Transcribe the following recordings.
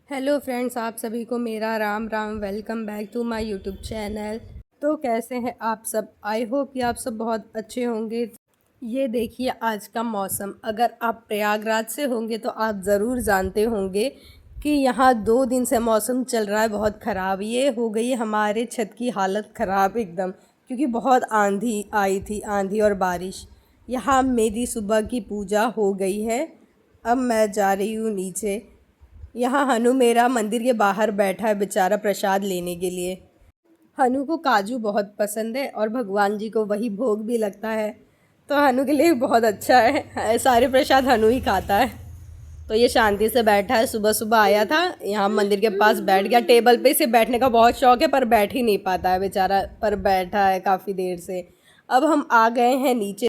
Hello friends, आप सभी को मेरा राम राम। Welcome back to my YouTube channel. तो कैसे हैं आप सब? आई होप कि आप सब बहुत अच्छे होंगे। ये देखिए आज का मौसम। अगर आप प्रयागराज से होंगे तो आप ज़रूर जानते होंगे कि यहाँ 2 दिन से मौसम चल रहा है बहुत ख़राब। ये हो गई है हमारे छत की हालत ख़राब एकदम, क्योंकि बहुत आंधी आई थी, आंधी और बारिश। यहाँ मेरी सुबह की पूजा हो गई है। अब मैं जा रही हूँ नीचे। यहाँ हनु मेरा मंदिर के बाहर बैठा है बेचारा प्रसाद लेने के लिए। हनु को काजू बहुत पसंद है और भगवान जी को वही भोग भी लगता है, तो हनु के लिए बहुत अच्छा है। सारे प्रसाद हनु ही खाता है। तो ये शांति से बैठा है। सुबह सुबह आया था, यहाँ मंदिर के पास बैठ गया। टेबल पे इसे बैठने का बहुत शौक है पर बैठ ही नहीं पाता है बेचारा, पर बैठा है काफ़ी देर से। अब हम आ गए हैं नीचे।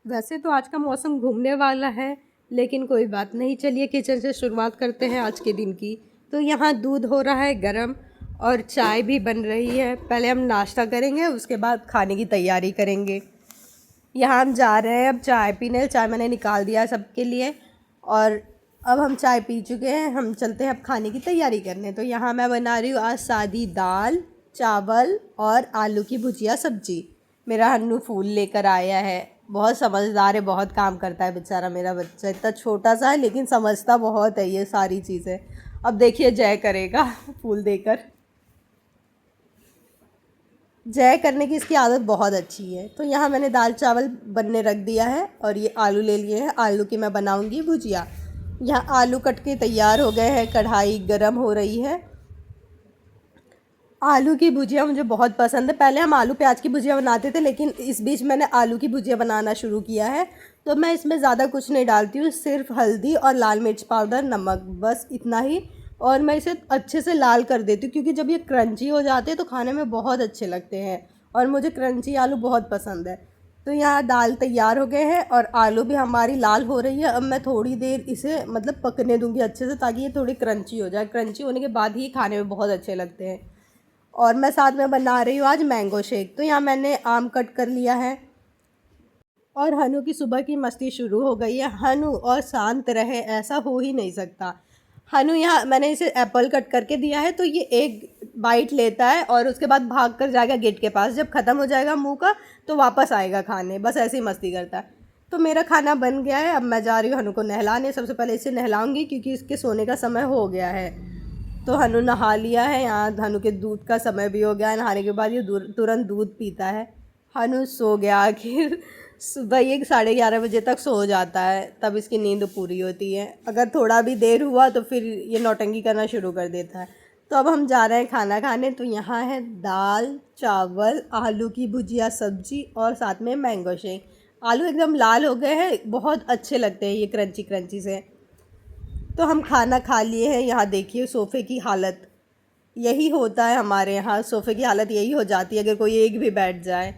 वैसे तो आज का मौसम घूमने वाला है, लेकिन कोई बात नहीं। चलिए किचन से शुरुआत करते हैं आज के दिन की। तो यहाँ दूध हो रहा है गरम और चाय भी बन रही है। पहले हम नाश्ता करेंगे, उसके बाद खाने की तैयारी करेंगे। यहाँ हम जा रहे हैं अब चाय पीने। चाय मैंने निकाल दिया सबके लिए और अब हम चाय पी चुके हैं। हम चलते हैं अब खाने की तैयारी करने। तो यहाँ मैं बना रही हूँ आज सादी दाल, चावल और आलू की भुजिया सब्जी। मेरा हन्नू फूल लेकर आया है। बहुत समझदार है, बहुत काम करता है बेचारा मेरा बच्चा। इतना छोटा सा है लेकिन समझता बहुत है ये सारी चीज़ें। अब देखिए जय करेगा फूल देकर। जय करने की इसकी आदत बहुत अच्छी है। तो यहाँ मैंने दाल चावल बनने रख दिया है और ये आलू ले लिए हैं। आलू की मैं बनाऊँगी भुजिया। यहाँ आलू कट के तैयार हो गए हैं, कढ़ाई गरम हो रही है। आलू की भुजिया मुझे बहुत पसंद है। पहले हम आलू प्याज की भुजिया बनाते थे, लेकिन इस बीच मैंने आलू की भुजिया बनाना शुरू किया है। तो मैं इसमें ज़्यादा कुछ नहीं डालती हूँ, सिर्फ हल्दी और लाल मिर्च पाउडर, नमक, बस इतना ही। और मैं इसे अच्छे से लाल कर देती हूँ, क्योंकि जब ये क्रंची हो जाते हैं तो खाने में बहुत अच्छे लगते हैं और मुझे क्रंची आलू बहुत पसंद है। तो यहाँ दाल तैयार हो गए हैं और आलू भी हमारी लाल हो रही है। अब मैं थोड़ी देर इसे मतलब पकने दूँगी अच्छे से, ताकि ये थोड़ी क्रंची हो जाए। क्रंची होने के बाद ही खाने में बहुत अच्छे लगते हैं। और मैं साथ में बना रही हूँ आज मैंगो शेक। तो यहाँ मैंने आम कट कर लिया है और हनु की सुबह की मस्ती शुरू हो गई है। हनु और शांत रहे ऐसा हो ही नहीं सकता। हनु यहाँ मैंने इसे एप्पल कट करके दिया है, तो ये एक बाइट लेता है और उसके बाद भाग कर जाएगा गेट के पास। जब ख़त्म हो जाएगा मुंह का तो वापस आएगा खाने, बस ऐसे ही मस्ती करता है। तो मेरा खाना बन गया है। अब मैं जा रही हूँ हनु को नहलाने। सबसे पहले इसे नहलाऊँगी क्योंकि इसके सोने का समय हो गया है। तो हनु नहा लिया है। यहाँ हनु के दूध का समय भी हो गया है। नहाने के बाद ये तुरंत दूध पीता है। हनु सो गया आखिर। सुबह ये 11:30 बजे तक सो जाता है, तब इसकी नींद पूरी होती है। अगर थोड़ा भी देर हुआ तो फिर ये नौटंकी करना शुरू कर देता है। तो अब हम जा रहे हैं खाना खाने। तो यहाँ है दाल, चावल, आलू की भुजिया सब्जी और साथ में मैंगो शेक। आलू एकदम लाल हो गए हैं, बहुत अच्छे लगते हैं ये क्रंची क्रंची से। तो हम खाना खा लिए हैं। यहाँ देखिए सोफ़े की हालत, यही होता है हमारे यहाँ। सोफ़े की हालत यही हो जाती है अगर कोई एक भी बैठ जाए।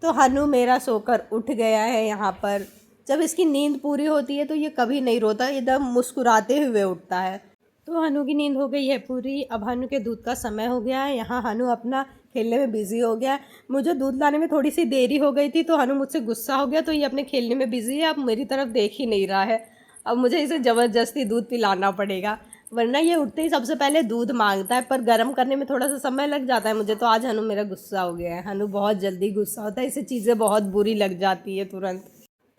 तो हनु मेरा सोकर उठ गया है यहाँ पर। जब इसकी नींद पूरी होती है तो ये कभी नहीं रोता, एकदम मुस्कुराते हुए उठता है। तो हनु की नींद हो गई है पूरी। अब हनु के दूध का समय हो गया है। यहाँ हनु अपना खेलने में बिज़ी हो गया है। मुझे दूध लाने में थोड़ी सी देरी हो गई थी तो हनु मुझसे गुस्सा हो गया, तो ये अपने खेलने में बिज़ी है। अब मेरी तरफ देख ही नहीं रहा है। अब मुझे इसे ज़बरदस्ती दूध पिलाना पड़ेगा, वरना ये उठते ही सबसे पहले दूध मांगता है। पर गर्म करने में थोड़ा सा समय लग जाता है मुझे। तो आज हनु मेरा गुस्सा हो गया है। हनु बहुत जल्दी गुस्सा होता है, इसे चीज़ें बहुत बुरी लग जाती है तुरंत।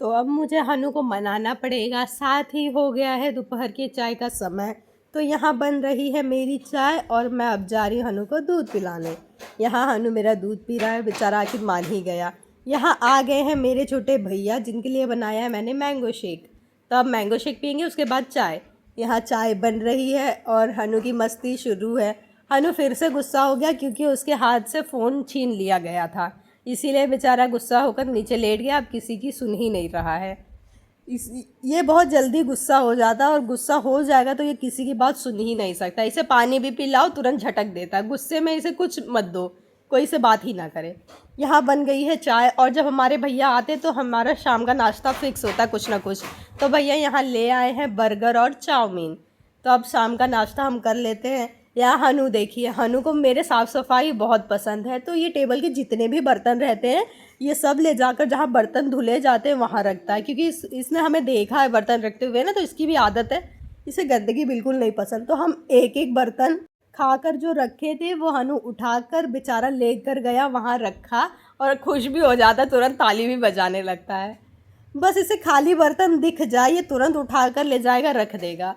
तो अब मुझे हनु को मनाना पड़ेगा। साथ ही हो गया है दोपहर के चाय का समय। तो यहाँ बन रही है मेरी चाय और मैं अब जा रही हूँ हनु को दूध पिलाने। यहाँ हनु मेरा दूध पी रहा है, बेचारा आखिर मान ही गया। यहाँ आ गए हैं मेरे छोटे भैया, जिनके लिए बनाया है मैंने मैंगो शेक। तो अब मैंगो शेक पियेंगे, उसके बाद चाय। यहाँ चाय बन रही है और हनु की मस्ती शुरू है। हनु फिर से गुस्सा हो गया क्योंकि उसके हाथ से फ़ोन छीन लिया गया था, इसीलिए बेचारा गुस्सा होकर नीचे लेट गया। अब किसी की सुन ही नहीं रहा है। ये बहुत जल्दी गुस्सा हो जाता है और गुस्सा हो जाएगा तो ये किसी की बात सुन ही नहीं सकता। इसे पानी भी पिलाओ तुरंत झटक देता है। गुस्से में इसे कुछ मत दो, कोई से बात ही ना करे। यहाँ बन गई है चाय और जब हमारे भैया आते तो हमारा शाम का नाश्ता फिक्स होता है कुछ ना कुछ। तो भैया यहाँ ले आए हैं बर्गर और चाउमीन। तो अब शाम का नाश्ता हम कर लेते हैं। यहाँ हनु देखिए, हनु को मेरे साफ़ सफाई बहुत पसंद है। तो ये टेबल के जितने भी बर्तन रहते हैं ये सब ले जाकर जहाँ बर्तन धुले जाते हैं वहाँ रखता है, क्योंकि इसने हमें देखा है बर्तन रखते हुए ना, तो इसकी भी आदत है। इसे गंदगी बिल्कुल नहीं पसंद। तो हम एक एक बर्तन खाकर जो रखे थे वो हनु उठाकर बेचारा लेकर गया, वहाँ रखा और खुश भी हो जाता, तुरंत ताली भी बजाने लगता है। बस इसे खाली बर्तन दिख जाए ये तुरंत उठाकर ले जाएगा, रख देगा।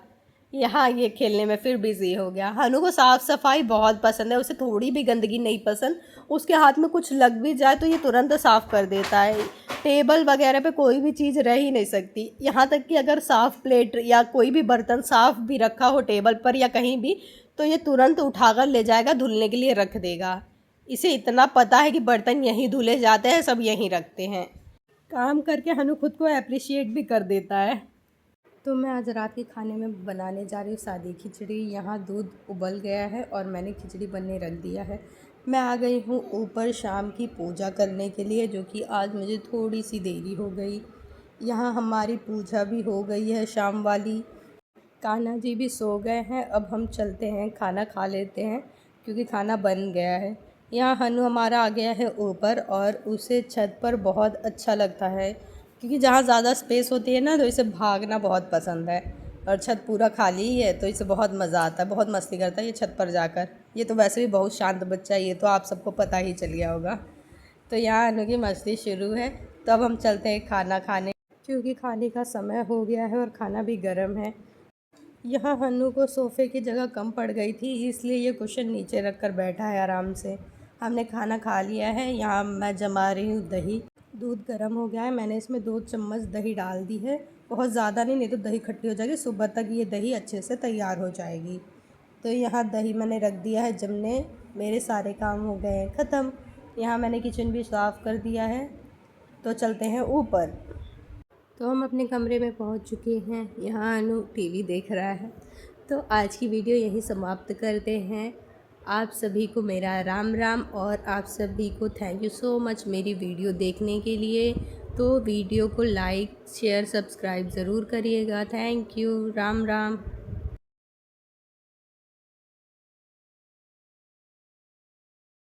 यहाँ ये खेलने में फिर बिज़ी हो गया। हनु को साफ़ सफाई बहुत पसंद है, उसे थोड़ी भी गंदगी नहीं पसंद। उसके हाथ में कुछ लग भी जाए तो ये तुरंत साफ़ कर देता है। टेबल वगैरह पे कोई भी चीज़ रह ही नहीं सकती। यहाँ तक कि अगर साफ़ प्लेट या कोई भी बर्तन साफ़ भी रखा हो टेबल पर या कहीं भी, तो ये तुरंत उठाकर ले जाएगा, धुलने के लिए रख देगा। इसे इतना पता है कि बर्तन यहीं धुले जाते हैं, सब यहीं रखते हैं। काम करके हनु खुद को अप्रिशिएट भी कर देता है। तो मैं आज रात के खाने में बनाने जा रही हूँ सादी खिचड़ी। यहाँ दूध उबल गया है और मैंने खिचड़ी बनने रख दिया है। मैं आ गई हूँ ऊपर शाम की पूजा करने के लिए, जो कि आज मुझे थोड़ी सी देरी हो गई। यहाँ हमारी पूजा भी हो गई है शाम वाली। कान्हा जी भी सो गए हैं। अब हम चलते हैं, खाना खा लेते हैं क्योंकि खाना बन गया है। यहाँ हनु हमारा आ गया है ऊपर और उसे छत पर बहुत अच्छा लगता है क्योंकि जहाँ ज़्यादा स्पेस होती है ना तो इसे भागना बहुत पसंद है। और छत पूरा खाली ही है तो इसे बहुत मज़ा आता है, बहुत मस्ती करता है ये छत पर जाकर। ये तो वैसे भी बहुत शांत बच्चा है, ये तो आप सबको पता ही चल गया होगा। तो यहाँ हनु की मस्ती शुरू है। तो अब हम चलते हैं खाना खाने, क्योंकि खाने का समय हो गया है और खाना भी गर्म है। यहाँ हन्नू को सोफ़े की जगह कम पड़ गई थी, इसलिए ये कुशन नीचे रख कर बैठा है आराम से। हमने खाना खा लिया है। यहाँ मैं जमा रही हूँ दही। दूध गर्म हो गया है, मैंने इसमें 2 चम्मच दही डाल दी है। बहुत ज़्यादा नहीं तो दही खट्टी हो जाएगी, सुबह तक ये दही अच्छे से तैयार हो जाएगी। तो यहाँ दही मैंने रख दिया है जमने। मेरे सारे काम हो गए हैं ख़त्म। यहाँ मैंने किचन भी साफ़ कर दिया है। तो चलते हैं ऊपर। तो हम अपने कमरे में पहुंच चुके हैं। यहाँ अनु टीवी देख रहा है। तो आज की वीडियो यहीं समाप्त करते हैं। आप सभी को मेरा राम राम और आप सभी को थैंक यू सो मच मेरी वीडियो देखने के लिए। तो वीडियो को लाइक शेयर सब्सक्राइब ज़रूर करिएगा। Thank you. राम राम।